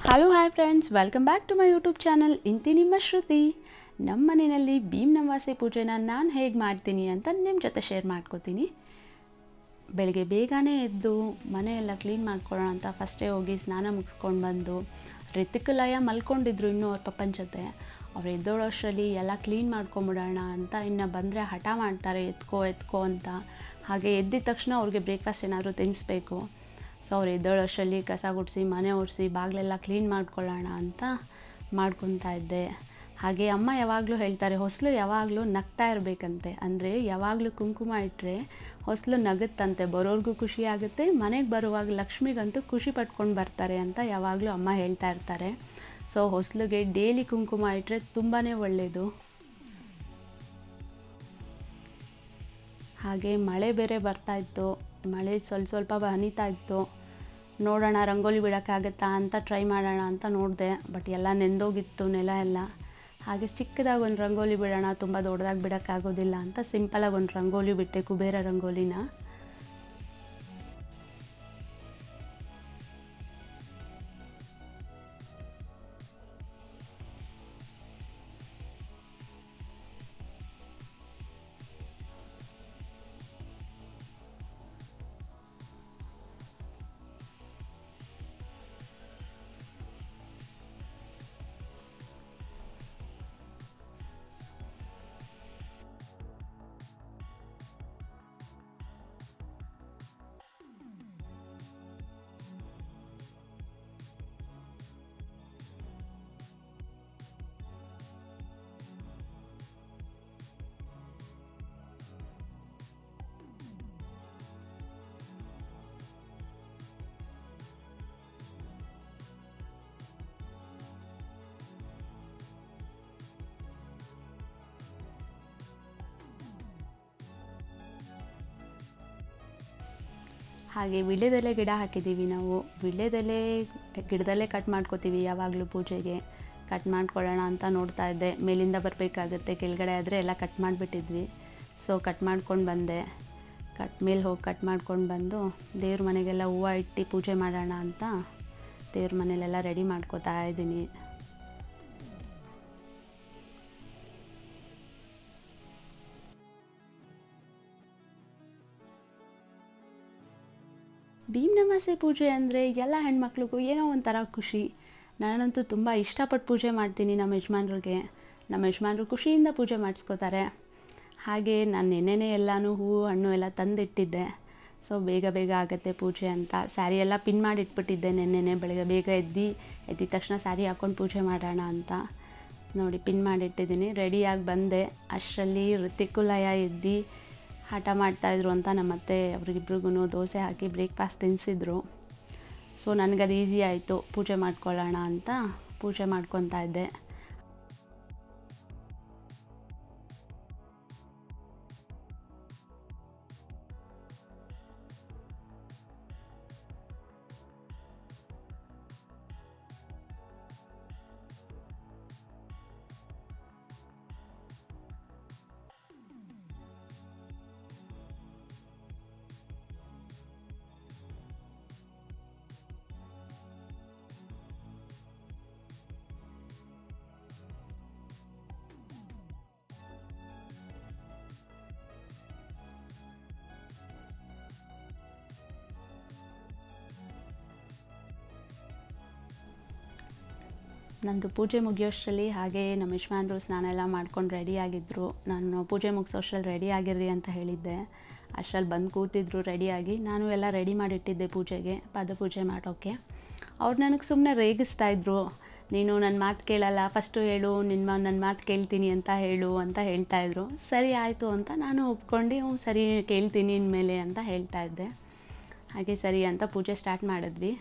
Hello hi friends, welcome back to my YouTube channel. ಇಂತಿ ನಿಮ್ಮ ಶ್ರುತಿ. ನಮ್ಮ ಮನೆಯಲ್ಲಿ ಭೀಮ್ ಅಮಾವಾಸ್ಯೆ ಪೂಜೆನ ನಾನು ಹೇಗೆ ಮಾಡ್ತೀನಿ ಅಂತ ನಿಮ್ಮ ಜೊತೆ ಶೇರ್ ಮಾಡ್ಕೋತೀನಿ. ಬೆಳಗ್ಗೆ ಬೇಗನೆ ಎದ್ದು ಮನೆಯೆಲ್ಲ ಕ್ಲೀನ್ ಮಾಡ್ಕೊಳ್ಳೋಣ ಅಂತ ಫಸ್ಟೇ ಹೋಗಿ ಸ್ನಾನ ಮುಗಿಸ್ಕೊಂಡು ಬಂದು, ರಿತಿಕಲಯ ಮಲ್ಕೊಂಡಿದ್ರು ಇನ್ನೂ ಅವ್ರ ಪಪ್ಪನ ಜೊತೆ. ಅವ್ರು ಎದ್ದೋಳೋಷ್ಟರಲ್ಲಿ ಎಲ್ಲ ಕ್ಲೀನ್ ಮಾಡ್ಕೊಂಬಿಡೋಣ ಅಂತ. ಇನ್ನು ಬಂದರೆ ಹಠ ಮಾಡ್ತಾರೆ, ಎತ್ಕೋ ಅಂತ. ಹಾಗೆ ಎದ್ದಿದ ತಕ್ಷಣ ಅವ್ರಿಗೆ ಬ್ರೇಕ್ಫಾಸ್ಟ್ ಏನಾದರೂ ತಿನ್ನಿಸ್ಬೇಕು. ಸೊ ಅವ್ರು ಎದ್ದೋಳೋಷ್ಟರಲ್ಲಿ ಕಸ ಗುಡಿಸಿ, ಮನೆ ಒರೆಸಿ, ಬಾಗಿಲೆಲ್ಲ ಕ್ಲೀನ್ ಮಾಡ್ಕೊಳ್ಳೋಣ ಅಂತ ಮಾಡ್ಕೊತಾ ಇದ್ದೆ. ಹಾಗೆ ಅಮ್ಮ ಯಾವಾಗಲೂ ಹೇಳ್ತಾರೆ, ಹೊಸಲು ಯಾವಾಗಲೂ ನಗ್ತಾ ಇರಬೇಕಂತೆ. ಅಂದರೆ ಯಾವಾಗಲೂ ಕುಂಕುಮ ಇಟ್ಟರೆ ಹೊಸಲು ನಗುತ್ತಂತೆ, ಬರೋರ್ಗೂ ಖುಷಿ ಆಗುತ್ತೆ, ಮನೆಗೆ ಬರುವಾಗ ಲಕ್ಷ್ಮಿಗಂತೂ ಖುಷಿ ಪಟ್ಕೊಂಡು ಬರ್ತಾರೆ ಅಂತ ಯಾವಾಗಲೂ ಅಮ್ಮ ಹೇಳ್ತಾ ಇರ್ತಾರೆ. ಸೊ ಹೊಸಲಿಗೆ ಡೈಲಿ ಕುಂಕುಮ ಇಟ್ಟರೆ ತುಂಬಾ ಒಳ್ಳೆಯದು. ಹಾಗೆ ಮಳೆ ಬೇರೆ ಬರ್ತಾಯಿತ್ತು, ಮಳೆ ಸ್ವಲ್ಪ ಹನಿತಾ ಇತ್ತು. ನೋಡೋಣ ರಂಗೋಲಿ ಬಿಡೋಕ್ಕಾಗತ್ತಾ ಅಂತ ಟ್ರೈ ಮಾಡೋಣ ಅಂತ ನೋಡಿದೆ, ಬಟ್ ಎಲ್ಲ ನೆಂದೋಗಿತ್ತು ನೆಲ ಎಲ್ಲ. ಹಾಗೆ ಚಿಕ್ಕದಾಗಿ ಒಂದು ರಂಗೋಲಿ ಬಿಡೋಣ, ತುಂಬ ದೊಡ್ಡದಾಗಿ ಬಿಡೋಕ್ಕಾಗೋದಿಲ್ಲ ಅಂತ ಸಿಂಪಲಾಗಿ ಒಂದು ರಂಗೋಲಿ ಬಿಟ್ಟೆ, ಕುಬೇರ ರಂಗೋಲಿನ. ಹಾಗೆ ವೀಳ್ಯದೆಲೆ ಗಿಡ ಹಾಕಿದ್ದೀವಿ ನಾವು. ವೀಳ್ಯದೆಲೆ ಗಿಡದಲ್ಲೇ ಕಟ್ ಮಾಡ್ಕೋತೀವಿ ಯಾವಾಗಲೂ ಪೂಜೆಗೆ. ಕಟ್ ಮಾಡ್ಕೊಳ್ಳೋಣ ಅಂತ ನೋಡ್ತಾ ಇದ್ದೆ, ಮೇಲಿಂದ ಬರಬೇಕಾಗುತ್ತೆ, ಕೆಳಗಡೆ ಆದರೆ ಎಲ್ಲ ಕಟ್ ಮಾಡಿಬಿಟ್ಟಿದ್ವಿ. ಸೊ ಕಟ್ ಮಾಡ್ಕೊಂಡು ಬಂದೆ. ಮೇಲೆ ಹೋಗಿ ಕಟ್ ಮಾಡ್ಕೊಂಡು ಬಂದು ದೇವ್ರ ಮನೆಗೆಲ್ಲ ಹೂವು ಇಟ್ಟು ಪೂಜೆ ಮಾಡೋಣ ಅಂತ ದೇವ್ರ ಮನೆಯಲ್ಲೆಲ್ಲ ರೆಡಿ ಮಾಡ್ಕೋತಾ ಇದ್ದೀನಿ. ಭೀಮ್ ಅಮಾವಾಸ್ಯೆ ಪೂಜೆ ಅಂದರೆ ಎಲ್ಲ ಹೆಣ್ಮಕ್ಳಿಗೂ ಏನೋ ಒಂಥರ ಖುಷಿ. ನಾನಂತೂ ತುಂಬ ಇಷ್ಟಪಟ್ಟು ಪೂಜೆ ಮಾಡ್ತೀನಿ ನಮ್ಮ ಯಜಮಾನ್ರು ಖುಷಿಯಿಂದ ಪೂಜೆ ಮಾಡಿಸ್ಕೋತಾರೆ. ಹಾಗೆ ನಾನು ನೆನ್ನೆನೇ ಎಲ್ಲನೂ ಹೂವು ಹಣ್ಣು ಎಲ್ಲ ತಂದಿಟ್ಟಿದ್ದೆ. ಸೊ ಬೇಗ ಆಗುತ್ತೆ ಪೂಜೆ ಅಂತ ಸ್ಯಾರಿ ಎಲ್ಲ ಪಿನ್ ಮಾಡಿ ಇಟ್ಬಿಟ್ಟಿದ್ದೆ ನೆನ್ನೆನೇ. ಬೆಳಗ್ಗೆ ಬೇಗ ಎದ್ದಿದ ತಕ್ಷಣ ಸ್ಯಾರಿ ಹಾಕ್ಕೊಂಡು ಪೂಜೆ ಮಾಡೋಣ ಅಂತ ನೋಡಿ ಪಿನ್ ಮಾಡಿಟ್ಟಿದ್ದೀನಿ. ರೆಡಿಯಾಗಿ ಬಂದೆ. ಅಷ್ಟರಲ್ಲಿ ಋತಿಕುಲಯ ಎದ್ದು ಹಠ ಮಾಡ್ತಾಯಿದ್ರು ಅಂತ ನಮ್ಮತ್ತೆ ಅವ್ರಿಗಿಬ್ರಿಗೂ ದೋಸೆ ಹಾಕಿ ಬ್ರೇಕ್ಫಾಸ್ಟ್ ತಿನ್ನಿಸಿದ್ರು. ಸೊ ನನಗದು ಈಸಿ ಆಯಿತು, ಪೂಜೆ ಮಾಡ್ಕೊಳ್ಳೋಣ ಅಂತ ಪೂಜೆ ಮಾಡ್ಕೊತಾ ಇದ್ದೆ. ನಂದು ಪೂಜೆ ಮುಗಿಯೋಷ್ಟರಲ್ಲಿ ಹಾಗೆ ನಮ್ಮ ಯಜಮಾನ್ರು ಸ್ನಾನ ಎಲ್ಲ ಮಾಡ್ಕೊಂಡು ರೆಡಿಯಾಗಿದ್ದರು. ನಾನು ಪೂಜೆ ಮುಗಿಸೋಷ್ಟರಲ್ಲಿ ರೆಡಿ ಆಗಿರ್ರಿ ಅಂತ ಹೇಳಿದ್ದೆ. ಅಷ್ಟರಲ್ಲಿ ಬಂದು ಕೂತಿದ್ರು ರೆಡಿಯಾಗಿ. ನಾನು ಎಲ್ಲ ರೆಡಿ ಮಾಡಿಟ್ಟಿದ್ದೆ ಪೂಜೆಗೆ, ಪಾದಪೂಜೆ ಮಾಡೋಕ್ಕೆ. ಅವ್ರು ನನಗೆ ಸುಮ್ಮನೆ ರೇಗಿಸ್ತಾಯಿದ್ರು, ನೀನು ನನ್ನ ಮಾತು ಕೇಳಲ್ಲ, ಫಸ್ಟು ಹೇಳು, ನನ್ನ ಮಾತು ಕೇಳ್ತೀನಿ ಅಂತ ಹೇಳು ಅಂತ ಹೇಳ್ತಾಯಿದ್ರು. ಸರಿ ಆಯಿತು ಅಂತ ನಾನು ಒಪ್ಕೊಂಡು, ಸರಿ ಕೇಳ್ತೀನಿ ಇನ್ಮೇಲೆ ಅಂತ ಹೇಳ್ತಾಯಿದ್ದೆ. ಹಾಗೆ ಸರಿ ಅಂತ ಪೂಜೆ ಸ್ಟಾರ್ಟ್ ಮಾಡಿದ್ವಿ.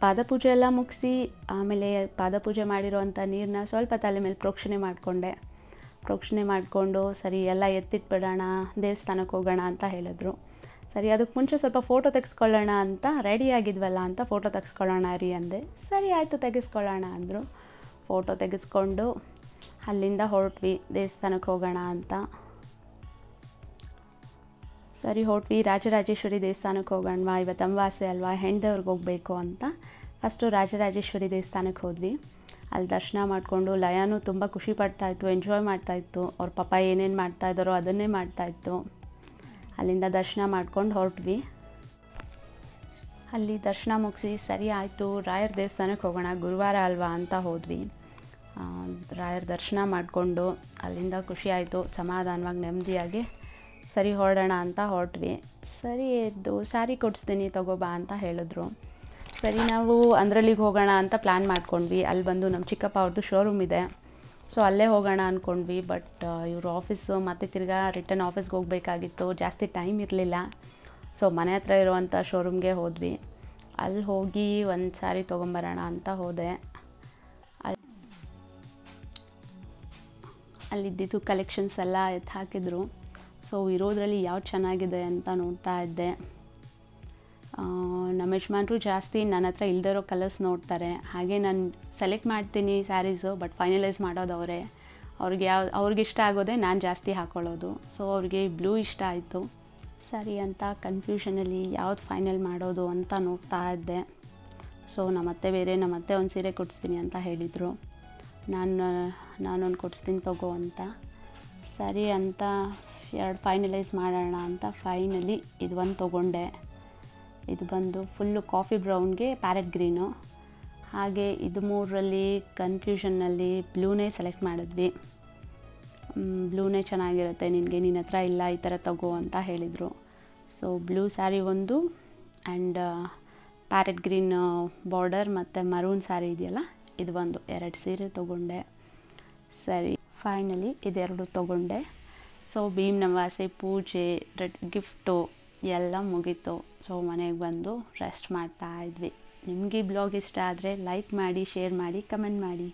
ಪಾದಪೂಜೆ ಎಲ್ಲ ಮುಗಿಸಿ ಆಮೇಲೆ ಪಾದಪೂಜೆ ಮಾಡಿರೋವಂಥ ನೀರನ್ನ ಸ್ವಲ್ಪ ತಲೆ ಮೇಲೆ ಪ್ರೋಕ್ಷಣೆ ಮಾಡಿಕೊಂಡೆ. ಪ್ರೋಕ್ಷಣೆ ಮಾಡಿಕೊಂಡು ಸರಿ ಎಲ್ಲ ಎತ್ತಿಟ್ಬಿಡೋಣ, ದೇವಸ್ಥಾನಕ್ಕೆ ಹೋಗೋಣ ಅಂತ ಹೇಳಿದ್ರು. ಸರಿ ಅದಕ್ಕೆ ಮುಂಚೆ ಸ್ವಲ್ಪ ಫೋಟೋ ತೆಗೆಸ್ಕೊಳ್ಳೋಣ ಅಂತ ರೆಡಿ ಆಗಿದ್ವಲ್ಲ ಅಂತ ಫೋಟೋ ತೆಗೆಸ್ಕೊಳ್ಳೋಣ ರೀ ಅಂದೆ. ಸರಿ ಆಯಿತು ತೆಗೆಸ್ಕೊಳ್ಳೋಣ ಅಂದರು. ಫೋಟೋ ತೆಗೆಸ್ಕೊಂಡು ಅಲ್ಲಿಂದ ಹೊರಟ್ವಿ ದೇವಸ್ಥಾನಕ್ಕೆ ಹೋಗೋಣ ಅಂತ. ಸರಿ ಹೊರಟ್ವಿ, ರಾಜರಾಜೇಶ್ವರಿ ದೇವಸ್ಥಾನಕ್ಕೆ ಹೋಗೋಣವಾ, ಇವತ್ತು ಅಮಾವಾಸ್ಯೆ ಅಲ್ವಾ, ಹೆಣ್ದೇವ್ರಿಗೆ ಹೋಗಬೇಕು ಅಂತ ಫಸ್ಟು ರಾಜರಾಜೇಶ್ವರಿ ದೇವಸ್ಥಾನಕ್ಕೆ ಹೋದ್ವಿ. ಅಲ್ಲಿ ದರ್ಶನ ಮಾಡಿಕೊಂಡು ಲಯಾನು ತುಂಬ ಖುಷಿ ಪಡ್ತಾಯಿತ್ತು, ಎಂಜಾಯ್ ಮಾಡ್ತಾಯಿತ್ತು. ಅವ್ರ ಪಾಪ ಏನೇನು ಮಾಡ್ತಾಯಿದ್ದಾರೋ ಅದನ್ನೇ ಮಾಡ್ತಾಯಿತ್ತು. ಅಲ್ಲಿಂದ ದರ್ಶನ ಮಾಡ್ಕೊಂಡು ಹೊರಟ್ವಿ. ಅಲ್ಲಿ ದರ್ಶನ ಮುಗಿಸಿ ಸರಿ ಆಯಿತು ರಾಯರ ದೇವಸ್ಥಾನಕ್ಕೆ ಹೋಗೋಣ, ಗುರುವಾರ ಅಲ್ವಾ ಅಂತ ಹೋದ್ವಿ. ರಾಯರ ದರ್ಶನ ಮಾಡಿಕೊಂಡು ಅಲ್ಲಿಂದ ಖುಷಿ ಆಯಿತು, ಸಮಾಧಾನವಾಗಿ ನೆಮ್ಮದಿಯಾಗಿ ಸರಿ ಹೊರಡೋಣ ಅಂತ ಹೊರಟ್ವಿ. ಸರಿ ಎದ್ದು ಸ್ಯಾರಿ ಕೊಡಿಸ್ತೀನಿ ತಗೋಬಾ ಅಂತ ಹೇಳಿದ್ರು. ಸರಿ ನಾವು ಅಂದ್ರಳ್ಳಿಗೆ ಹೋಗೋಣ ಅಂತ ಪ್ಲ್ಯಾನ್ ಮಾಡ್ಕೊಂಡ್ವಿ. ಅಲ್ಲಿ ಬಂದು ನಮ್ಮ ಚಿಕ್ಕಪ್ಪ ಅವ್ರದ್ದು ಶೋರೂಮ್ ಇದೆ, ಸೊ ಅಲ್ಲೇ ಹೋಗೋಣ ಅಂದ್ಕೊಂಡ್ವಿ. ಬಟ್ ಇವರು ಆಫೀಸು ಮತ್ತು ತಿರ್ಗಾ ರಿಟರ್ನ್ ಆಫೀಸ್ಗೆ ಹೋಗಬೇಕಾಗಿತ್ತು, ಜಾಸ್ತಿ ಟೈಮ್ ಇರಲಿಲ್ಲ. ಸೊ ಮನೆ ಹತ್ರ ಇರುವಂಥ ಶೋರೂಮ್ಗೆ ಹೋದ್ವಿ. ಅಲ್ಲಿ ಹೋಗಿ ಒಂದು ಸ್ಯಾರಿ ತೊಗೊಂಬರೋಣ ಅಂತ ಹೋದೆ. ಅಲ್ಲಿದ್ದಿದ್ದು ಕಲೆಕ್ಷನ್ಸ್ ಎಲ್ಲ ಎತ್ತು ಹಾಕಿದ್ರು. ಸೊ ಇರೋದ್ರಲ್ಲಿ ಯಾವ್ದು ಚೆನ್ನಾಗಿದೆ ಅಂತ ನೋಡ್ತಾ ಇದ್ದೆ. ನಮ್ಮ ಯಜಮಾನ್ರು ಜಾಸ್ತಿ ನನ್ನ ಹತ್ರ ಇಲ್ದಿರೋ ಕಲರ್ಸ್ ನೋಡ್ತಾರೆ. ಹಾಗೆ ನಾನು ಸೆಲೆಕ್ಟ್ ಮಾಡ್ತೀನಿ ಸ್ಯಾರೀಸು, ಬಟ್ ಫೈನಲೈಸ್ ಮಾಡೋದು ಅವರೇ. ಅವ್ರಿಗೆ ಇಷ್ಟ ಆಗೋದೇ ನಾನು ಜಾಸ್ತಿ ಹಾಕ್ಕೊಳ್ಳೋದು. ಸೊ ಅವ್ರಿಗೆ ಬ್ಲೂ ಇಷ್ಟ ಆಯಿತು. ಸರಿ ಅಂತ ಕನ್ಫ್ಯೂಷನಲ್ಲಿ ಯಾವ್ದು ಫೈನಲ್ ಮಾಡೋದು ಅಂತ ನೋಡ್ತಾ ಇದ್ದೆ. ಸೊ ನಮ್ಮತ್ತೆ ಒಂದು ಸೀರೆ ಕೊಡಿಸ್ತೀನಿ ಅಂತ ಹೇಳಿದರು. ನಾನೊಂದು ಕೊಡಿಸ್ತೀನಿ ತಗೋ ಅಂತ. ಸರಿ ಅಂತ 2 ಫೈನಲೈಸ್ ಮಾಡೋಣ ಅಂತ ಫೈನಲಿ ಇದು ಒಂದು ತೊಗೊಂಡೆ. ಇದು ಬಂದು ಫುಲ್ಲು ಕಾಫಿ ಬ್ರೌನ್ಗೆ ಪ್ಯಾರೆಟ್ ಗ್ರೀನು. ಹಾಗೆ ಇದು 3ರಲ್ಲಿ ಕನ್ಫ್ಯೂಷನ್ನಲ್ಲಿ ಬ್ಲೂನೇ ಸೆಲೆಕ್ಟ್ ಮಾಡಿದ್ವಿ. ಬ್ಲೂನೇ ಚೆನ್ನಾಗಿರುತ್ತೆ ನಿನಗೆ, ನಿನ್ನ ಹತ್ರ ಇಲ್ಲ ಈ ಥರ ತಗೋ ಅಂತ ಹೇಳಿದರು. ಸೊ ಬ್ಲೂ ಸ್ಯಾರಿ ಒಂದು ಆ್ಯಂಡ್ ಪ್ಯಾರೆಟ್ ಗ್ರೀನ್ ಬಾರ್ಡರ್ ಮತ್ತು ಮರೂನ್ ಸ್ಯಾರಿ ಇದೆಯಲ್ಲ ಇದು ಒಂದು 2 ಸೀರೆ ತೊಗೊಂಡೆ. ಸರಿ ಫೈನಲಿ ಇದೆರಡು ತೊಗೊಂಡೆ. ಸೊ ಭೀಮ್ ಅಮಾವಾಸ್ಯೆ ಪೂಜೆ ಗಿಫ್ಟು ಎಲ್ಲ ಮುಗೀತು. ಸೊ ಮನೆಗೆ ಬಂದು ರೆಸ್ಟ್ ಮಾಡ್ತಾ ಇದ್ವಿ. ನಿಮಗೆ ಈ ಬ್ಲಾಗ್ ಇಷ್ಟ ಆದರೆ ಲೈಕ್ ಮಾಡಿ, ಶೇರ್ ಮಾಡಿ, ಕಮೆಂಟ್ ಮಾಡಿ.